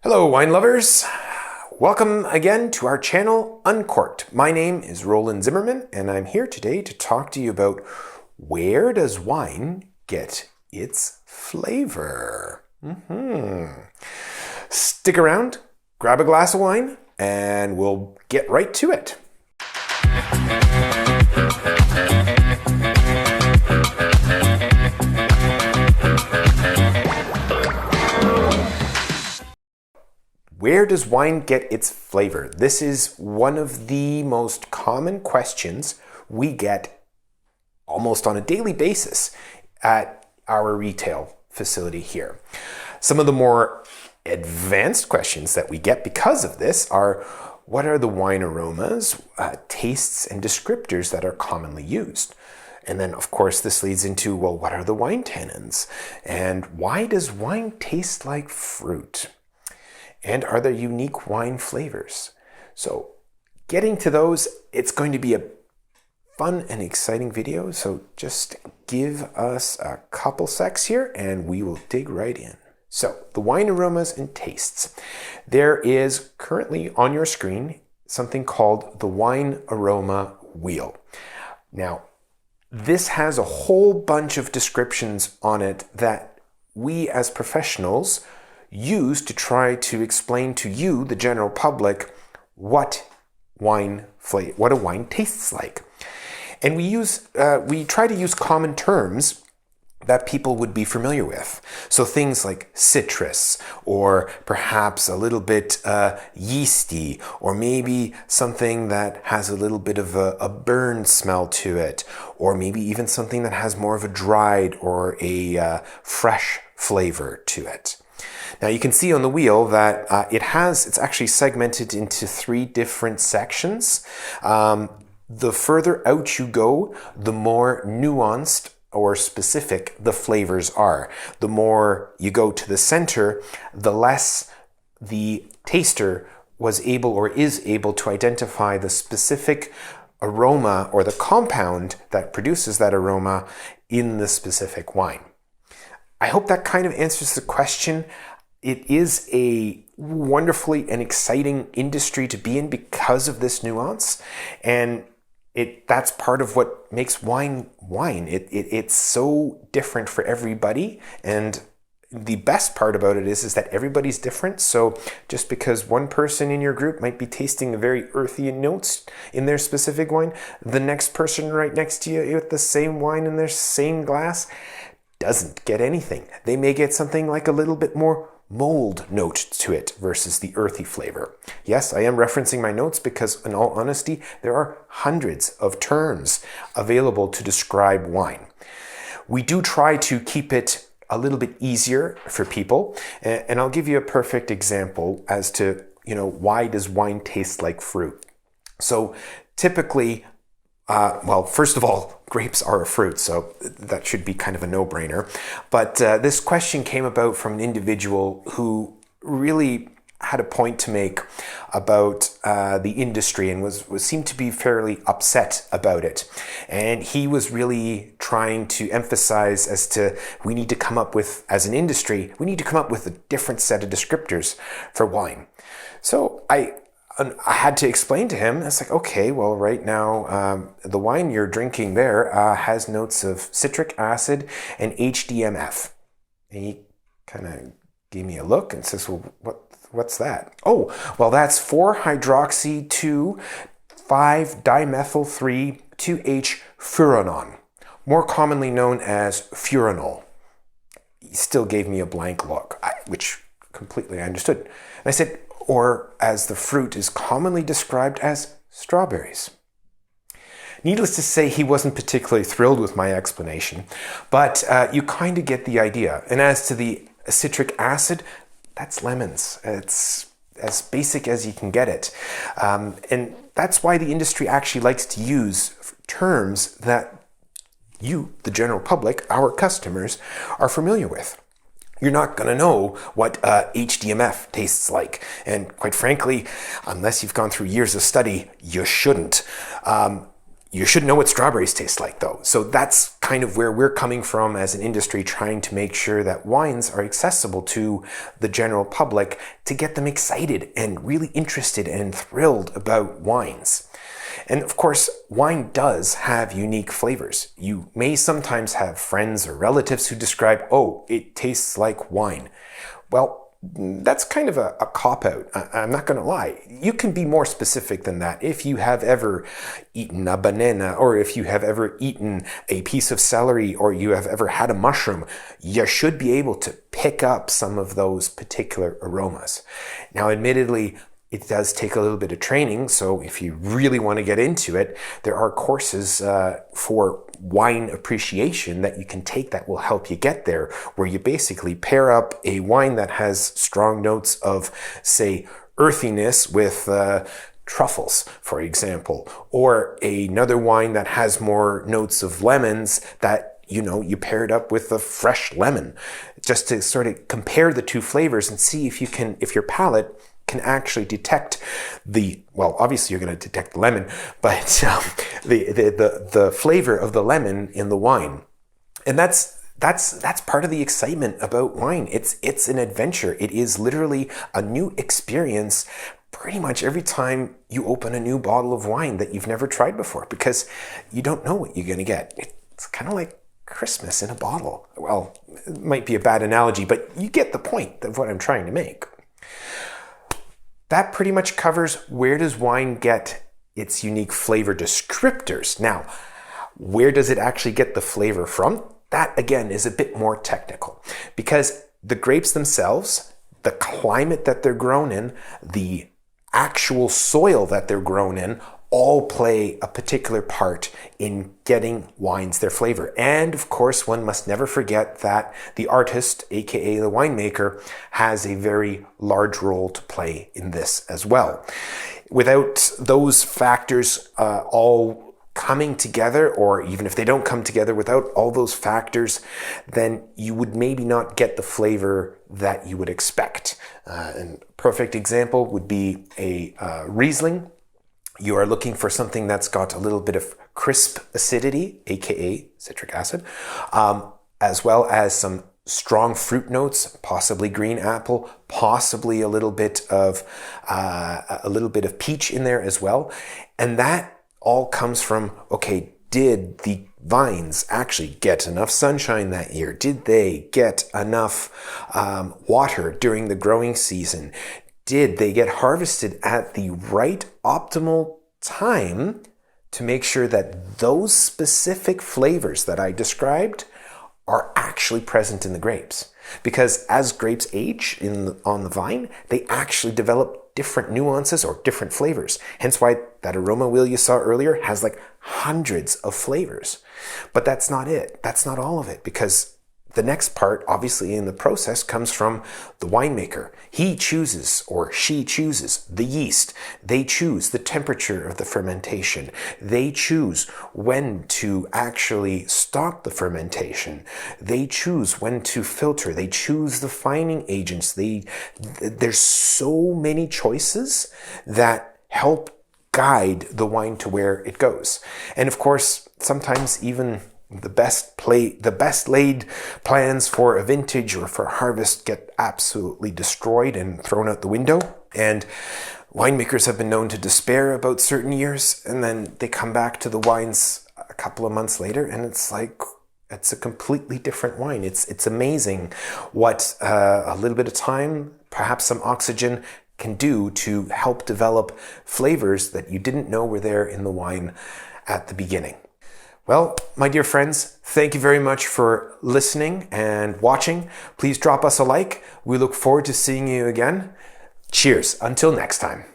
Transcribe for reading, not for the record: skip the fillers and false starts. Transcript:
Hello wine lovers, welcome again to our channel Uncorked. My name is Roland Zimmermann and I'm here today to talk to you about where does wine get its flavor? Stick around, grab a glass of wine and we'll get right to it. Where does wine get its flavor? This is one of the most common questions we get almost on a daily basis at our retail facility here. Some of the more advanced questions that we get because of this are, what are the wine aromas, tastes, and descriptors that are commonly used? And then, of course, this leads into, well, what are the wine tannins? And why does wine taste like fruit? And are there unique wine flavors? So getting to those, it's going to be a fun and exciting video. So just give us a couple secs here and we will dig right in. So the wine aromas and tastes. There is currently on your screen something called the wine aroma wheel. Now, this has a whole bunch of descriptions on it that we as professionals use to try to explain to you, the general public, what a wine tastes like. And we try to use common terms that people would be familiar with. So things like citrus, or perhaps a little bit yeasty, or maybe something that has a little bit of a burn smell to it, or maybe even something that has more of a dried or a fresh flavor to it. Now you can see on the wheel that it's actually segmented into 3 different sections. The further out you go, the more nuanced or specific the flavors are. The more you go to the center, the less the taster is able to identify the specific aroma or the compound that produces that aroma in the specific wine. I hope that kind of answers the question. It is a wonderfully and exciting industry to be in because of this nuance, and that's part of what makes wine wine. It's so different for everybody, and the best part about it is that everybody's different. So just because one person in your group might be tasting the very earthy notes in their specific wine, the next person right next to you with the same wine in their same glass doesn't get anything. They may get something like a little bit more mold note to it versus the earthy flavor. Yes, I am referencing my notes because, in all honesty, there are hundreds of terms available to describe wine. We do try to keep it a little bit easier for people, and I'll give you a perfect example as to, why does wine taste like fruit? So typically, first of all, grapes are a fruit, so that should be kind of a no-brainer. But this question came about from an individual who really had a point to make about the industry and seemed to be fairly upset about it. And he was really trying to emphasize as to we need to come up with, as an industry, we need to come up with a different set of descriptors for wine. So I had to explain to him, it's like, okay, well, right now, the wine you're drinking there has notes of citric acid and HDMF. And he kind of gave me a look and says, well, what's that? Oh, well, that's 4-hydroxy-2,5-dimethyl-3-2H-furanol, more commonly known as furanol. He still gave me a blank look, which completely I understood. And I said, or as the fruit is commonly described as strawberries. Needless to say, he wasn't particularly thrilled with my explanation, but you kind of get the idea. And as to the citric acid, that's lemons. It's as basic as you can get it. And that's why the industry actually likes to use terms that you, the general public, our customers, are familiar with. You're not going to know what HDMF tastes like. And quite frankly, unless you've gone through years of study, you shouldn't. You should know what strawberries taste like, though. So that's kind of where we're coming from as an industry, trying to make sure that wines are accessible to the general public to get them excited and really interested and thrilled about wines. And of course, wine does have unique flavors. You may sometimes have friends or relatives who describe, oh, it tastes like wine. Well, that's kind of a cop-out. I'm not going to lie. You can be more specific than that. If you have ever eaten a banana, or if you have ever eaten a piece of celery, or you have ever had a mushroom, you should be able to pick up some of those particular aromas. Now, admittedly, it does take a little bit of training, so if you really want to get into it, there are courses for wine appreciation that you can take that will help you get there, where you basically pair up a wine that has strong notes of, say, earthiness with truffles, for example, or another wine that has more notes of lemons that you pair it up with a fresh lemon, just to sort of compare the two flavors and see if your palate can actually detect obviously you're going to detect the lemon, but the flavor of the lemon in the wine. And that's part of the excitement about wine. It's an adventure. It is literally a new experience pretty much every time you open a new bottle of wine that you've never tried before, because you don't know what you're going to get. It's kind of like Christmas in a bottle. Well, it might be a bad analogy, but you get the point of what I'm trying to make. That pretty much covers where does wine get its unique flavor descriptors. Now, where does it actually get the flavor from? That, again, is a bit more technical, because the grapes themselves, the climate that they're grown in, the actual soil that they're grown in, all play a particular part in getting wines their flavor. And of course, one must never forget that the artist, aka the winemaker, has a very large role to play in this as well. Without those factors all coming together, or even if they don't come together, without all those factors, then you would maybe not get the flavor that you would expect. A perfect example would be a Riesling. You are looking for something that's got a little bit of crisp acidity, aka citric acid, as well as some strong fruit notes, possibly green apple, possibly a little bit of peach in there as well. And that all comes from, okay, did the vines actually get enough sunshine that year? Did they get enough water during the growing season? Did they get harvested at the right optimal time to make sure that those specific flavors that I described are actually present in the grapes? Because as grapes age on the vine, they actually develop different nuances or different flavors. Hence why that aroma wheel you saw earlier has like hundreds of flavors. But that's not it. That's not all of it, because the next part, obviously, in the process comes from the winemaker. He chooses, or she chooses, the yeast. They choose the temperature of the fermentation. They choose when to actually stop the fermentation. They choose when to filter. They choose the fining agents. There's so many choices that help guide the wine to where it goes. And of course, sometimes even the best laid plans for a vintage or for harvest get absolutely destroyed and thrown out the window. And winemakers have been known to despair about certain years, and then they come back to the wines a couple of months later, and it's like, it's a completely different wine. It's amazing what a little bit of time, perhaps some oxygen, can do to help develop flavors that you didn't know were there in the wine at the beginning. Well, my dear friends, thank you very much for listening and watching. Please drop us a like. We look forward to seeing you again. Cheers. Until next time.